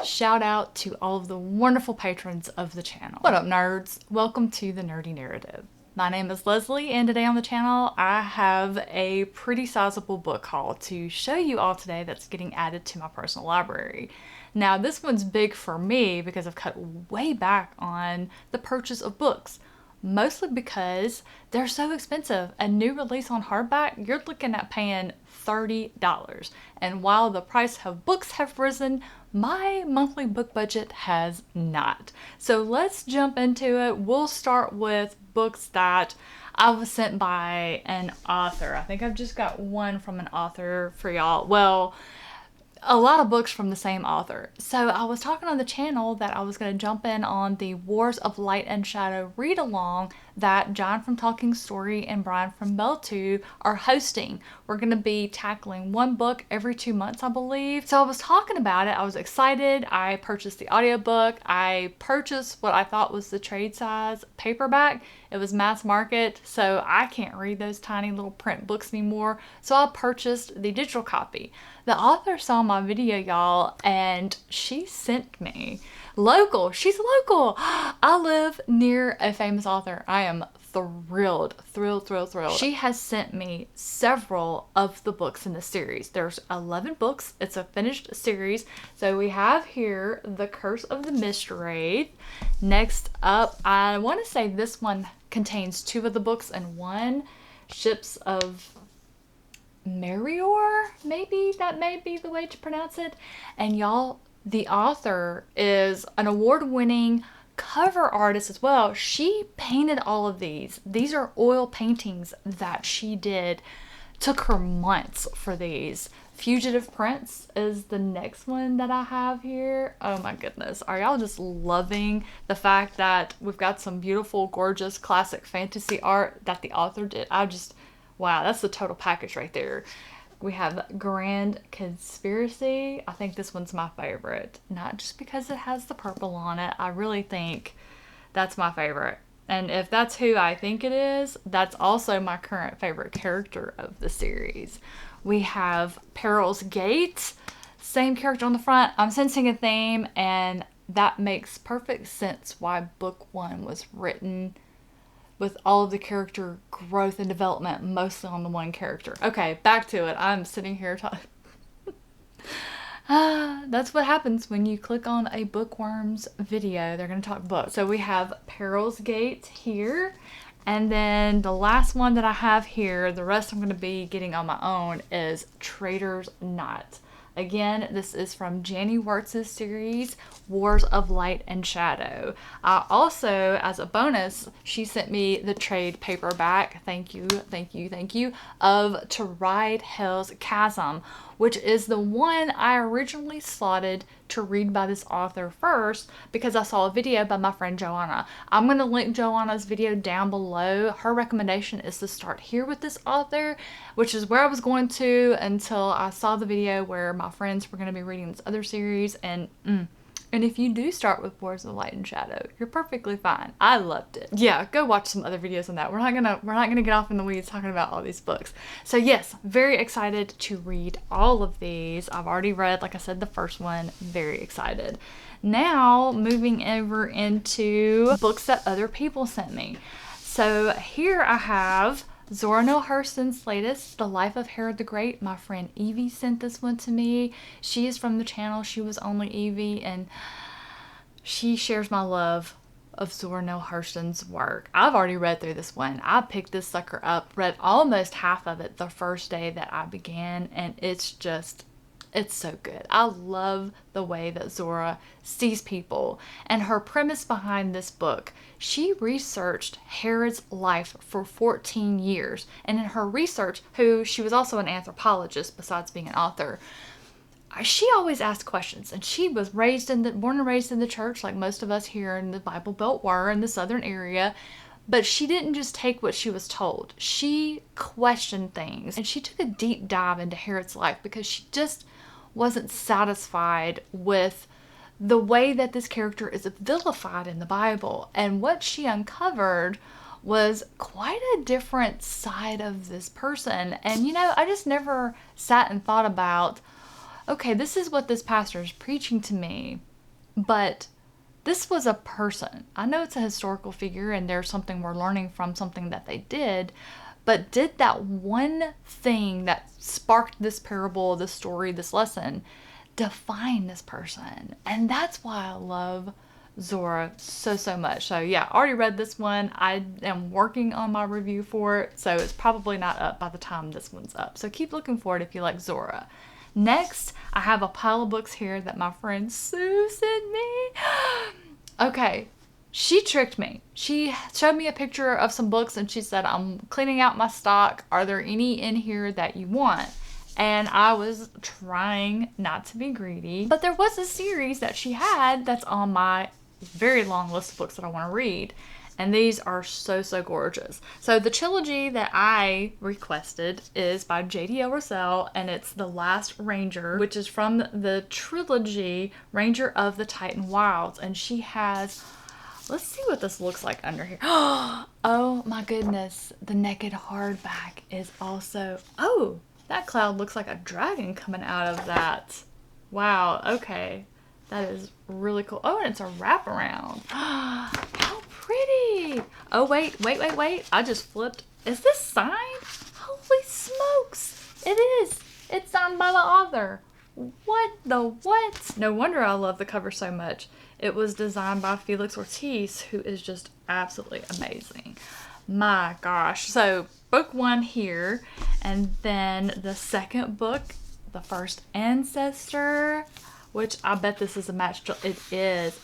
Shout out to all of the wonderful patrons of the channel. What up, nerds? Welcome to the Nerdy Narrative. My name is Leslie, and today on the channel I have a pretty sizable book haul to show you all today that's getting added to my personal library. Now this one's big for me because I've cut way back on the purchase of books. Mostly because they're so expensive. A new release on hardback, you're looking at paying $30. And while the price of books have risen, my monthly book budget has not. So let's jump into it. We'll start with books that I was sent by an author. I think I've just got one from an author for y'all. Well, a lot of books from the same author. So I was talking on the channel that I was going to jump in on the Wars of Light and Shadow read along that John from Talking Story and Brian from Belltube are hosting. We're going to be tackling one book every 2 months, I believe. So I was talking about it. I was excited. I purchased the audiobook. I purchased what I thought was the trade size paperback. It was mass market, so I can't read those tiny little print books anymore. So I purchased the digital copy. The author saw my video, y'all, and she sent me local. She's local. I live near a famous author. I am thrilled. She has sent me several of the books in the series. There's 11 books. It's a finished series. So we have here The Curse of the Mist Wraith. Next up, I want to say this one contains 2 of the books and 1, Ships of Merior, maybe that may be the way to pronounce it. And y'all, the author is an award-winning cover artist as well. She painted all of these. These are oil paintings that she did. Took her months for these. Fugitive Prince is the next one that I have here. Oh my goodness. Are y'all just loving the fact that we've got some beautiful, gorgeous, classic fantasy art that the author did? Wow, that's the total package right there. We have Grand Conspiracy. I think this one's my favorite. Not just because it has the purple on it. I really think that's my favorite. And if that's who I think it is, that's also my current favorite character of the series. We have Peril's Gate. Same character on the front. I'm sensing a theme, and that makes perfect sense why book 1 was written with all of the character growth and development mostly on the one character. Okay, back to it. I'm sitting here talking. That's what happens when you click on a bookworm's video. They're going to talk books. So we have Peril's Gate here. And then the last one that I have here, the rest I'm going to be getting on my own, is Traitor's Knot. Again, this is from Janny Wurts' series, Wars of Light and Shadow. Also, as a bonus, she sent me the trade paperback, thank you, of To Ride Hell's Chasm, which is the one I originally slotted to read by this author first because I saw a video by my friend Joanna. I'm going to link Joanna's video down below. Her recommendation is to start here with this author, which is where I was going to until I saw the video where my friends were going to be reading this other series, and if you do start with Wars of Light and Shadow, you're perfectly fine. I loved it. Yeah, go watch some other videos on that. We're not gonna get off in the weeds talking about all these books. So yes, very excited to read all of these. I've already read, like I said, the first one. Very excited. Now, moving over into books that other people sent me. So here I have Zora Neale Hurston's latest, The Life of Herod the Great. My friend Evie sent this one to me. She is from the channel She Was Only Evie, and she shares my love of Zora Neale Hurston's work. I've already read through this one. I picked this sucker up, read almost half of it the first day that I began, and it's so good. I love the way that Zora sees people, and her premise behind this book. She researched Herod's life for 14 years, and in her research, she was also an anthropologist besides being an author, she always asked questions, and she was born and raised in the church like most of us here in the Bible Belt were in the southern area. But she didn't just take what she was told. She questioned things, and she took a deep dive into Herod's life because she just wasn't satisfied with the way that this character is vilified in the Bible. And what she uncovered was quite a different side of this person. And I just never sat and thought about, okay, this is what this pastor is preaching to me, But this was a person. I know it's a historical figure and there's something we're learning from something that they did, but did that one thing that sparked this parable, this story, this lesson define this person? And that's why I love Zora so much. So yeah, I already read this one. I am working on my review for it, so it's probably not up by the time this one's up. So keep looking for it if you like Zora. Next, I have a pile of books here that my friend Sue sent me. Okay, she tricked me. She showed me a picture of some books and she said, I'm cleaning out my stock. Are there any in here that you want? And I was trying not to be greedy, but there was a series that she had that's on my very long list of books that I want to read. And these are so gorgeous. So the trilogy that I requested is by J.D. Russell, and it's The Last Ranger, which is from the trilogy Ranger of the Titan Wilds. And she has, let's see what this looks like under here. Oh my goodness. The naked hardback is also, oh, that cloud looks like a dragon coming out of that. Wow, okay. That is really cool. Oh, and it's a wraparound. How pretty. Oh, wait. I just flipped. Is this signed? Holy smokes. It is. It's signed by the author. What the what? No wonder I love the cover so much. It was designed by Felix Ortiz, who is just absolutely amazing. My gosh. So, book one here. And then the second book, The First Ancestor, which I bet this is a match. It is.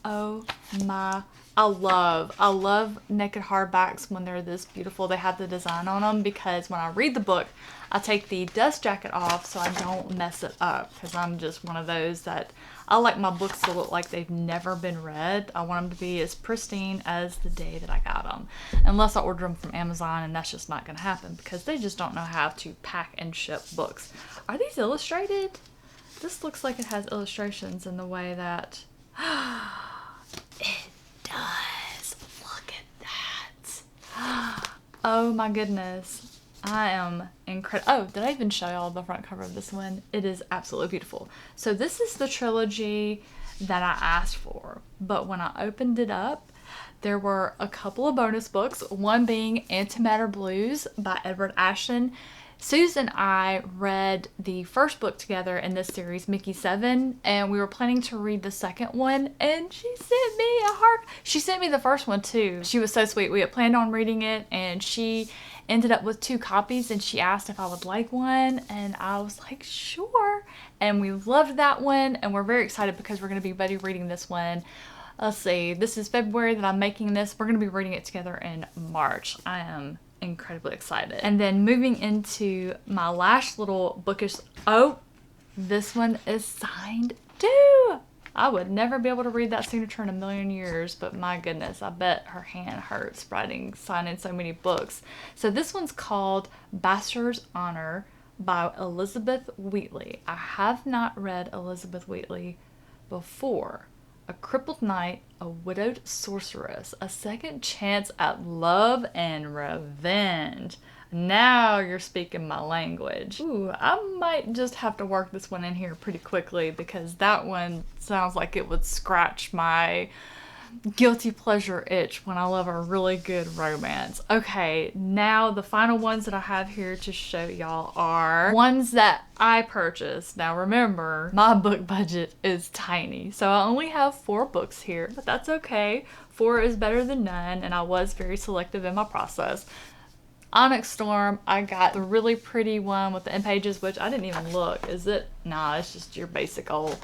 Oh my, I love naked hardbacks when they're this beautiful. They have the design on them because when I read the book, I take the dust jacket off so I don't mess it up, because I'm just one of those that I like my books to look like they've never been read. I want them to be as pristine as the day that I got them. Unless I order them from Amazon, and that's just not going to happen because they just don't know how to pack and ship books. Are these illustrated? This looks like it has illustrations in the way that... It does. Look at that. Oh my goodness. I am incredible. Oh, did I even show y'all the front cover of this one? It is absolutely beautiful. So this is the trilogy that I asked for. But when I opened it up, there were a couple of bonus books. One being Antimatter Blues by Edward Ashton. Susan and I read the first book together in this series, Mickey 7, and we were planning to read the second one, and she sent me a heart. She sent me the first one too. She was so sweet. We had planned on reading it, and she ended up with 2 copies, and she asked if I would like one, and I was like, sure. And we loved that one, and we're very excited because we're going to be buddy reading this one. Let's see, this is February that I'm making this. We're going to be reading it together in March. I am incredibly excited. And then moving into my last little bookish, oh, this one is signed too. I would never be able to read that signature in a million years, but my goodness, I bet her hand hurts signing so many books. So this one's called Bachelor's Honor by Elizabeth Wheatley. I have not read Elizabeth Wheatley before. A crippled knight, a widowed sorceress, a second chance at love and revenge. Now you're speaking my language. Ooh, I might just have to work this one in here pretty quickly because that one sounds like it would scratch my guilty pleasure itch when I love a really good romance. Okay, now the final ones that I have here to show y'all are ones that I purchased. Now remember, my book budget is tiny, so I only have 4 books here, but that's okay. 4 is better than none, and I was very selective in my process. Onyx Storm, I got the really pretty one with the end pages, which I didn't even look. Is it? Nah, it's just your basic old...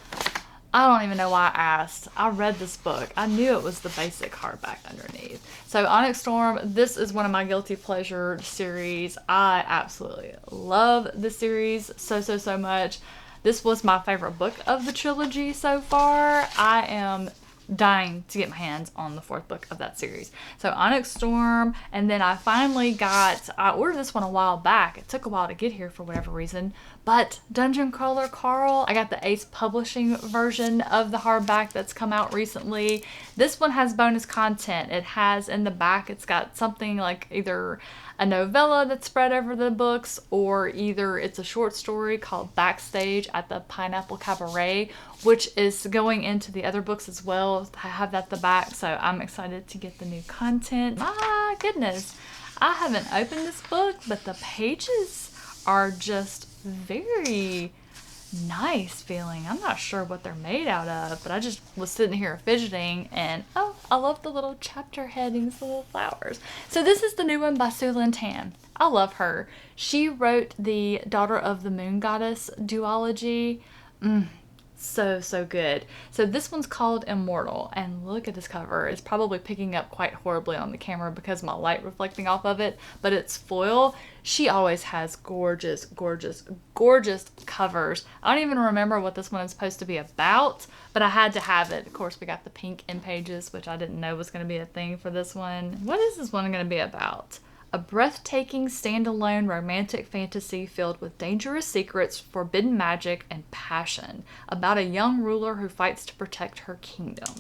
I don't even know why I asked. I read this book. I knew it was the basic hardback underneath. So Onyx Storm, this is one of my guilty pleasure series. I absolutely love this series so much. This was my favorite book of the trilogy so far. I am dying to get my hands on the 4th book of that series. So Onyx Storm, and then I finally I ordered this one a while back. It took a while to get here for whatever reason, But Dungeon Crawler Carl, I got the Ace Publishing version of the hardback that's come out recently. This one has bonus content. It has in the back, it's got something like either a novella that's spread over the books, or either it's a short story called Backstage at the Pineapple Cabaret, which is going into the other books as well. I have that at the back, so I'm excited to get the new content. My goodness, I haven't opened this book, but the pages are just very nice feeling. I'm not sure what they're made out of, but I just was sitting here fidgeting, and oh, I love the little chapter headings, the little flowers. So this is the new one by Sue Lynn Tan. I love her. She wrote the Daughter of the Moon Goddess duology. So good. So this one's called Immortal, and look at this cover. It's probably picking up quite horribly on the camera because of my light reflecting off of it, but it's foil. She always has gorgeous covers. I don't even remember what this one is supposed to be about, but I had to have it. Of course, we got the pink end pages, which I didn't know was going to be a thing for this one. What is this one going to be about? A breathtaking, standalone romantic fantasy filled with dangerous secrets, forbidden magic, and passion, about a young ruler who fights to protect her kingdom.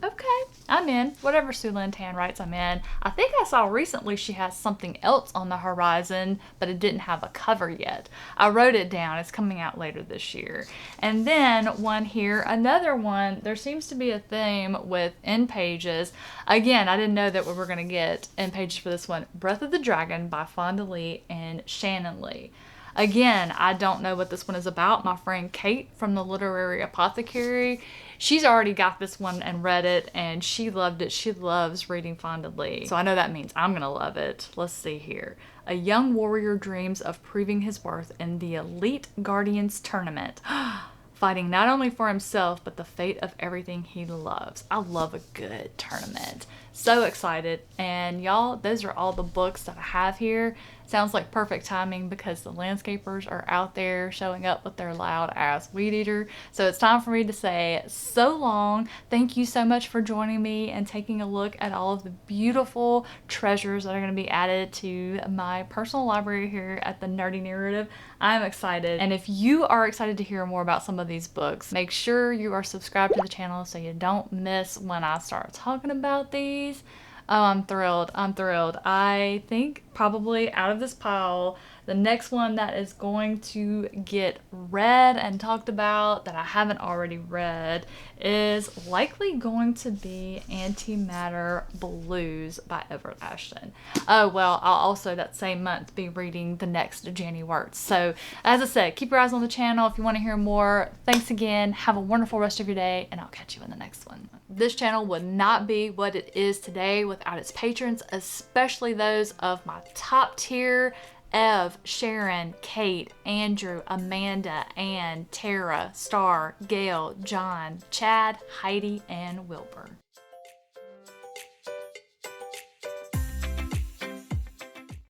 Okay, I'm in. Whatever Sue Lynn Tan writes, I'm in. I think I saw recently she has something else on the horizon, but it didn't have a cover yet. I wrote it down. It's coming out later this year. And then one here, another one. There seems to be a theme with end pages. Again, I didn't know that we were going to get end pages for this one. Breath of the Dragon by Fonda Lee and Shannon Lee. Again, I don't know what this one is about. My friend Kate from the Literary Apothecary, she's already got this one and read it, and she loved it. She loves reading Fonda Lee, so I know that means I'm going to love it. Let's see here. A young warrior dreams of proving his worth in the Elite Guardians Tournament, fighting not only for himself, but the fate of everything he loves. I love a good tournament. So excited. And y'all, those are all the books that I have here. Sounds like perfect timing because the landscapers are out there showing up with their loud ass weed eater. So it's time for me to say so long. Thank you so much for joining me and taking a look at all of the beautiful treasures that are going to be added to my personal library here at the Nerdy Narrative. I'm excited. And if you are excited to hear more about some of these books, make sure you are subscribed to the channel so you don't miss when I start talking about these. Oh, I'm thrilled. I'm thrilled. I think probably out of this pile, the next one that is going to get read and talked about that I haven't already read is likely going to be Antimatter Blues by Everett Ashton. Oh, well, I'll also that same month be reading the next Janny Wurts. So, as I said, keep your eyes on the channel if you want to hear more. Thanks again. Have a wonderful rest of your day, and I'll catch you in the next one. This channel would not be what it is today without its patrons, especially those of my top tier: Ev, Sharon, Kate, Andrew, Amanda, Ann, Tara, Star, Gail, John, Chad, Heidi, and Wilbur.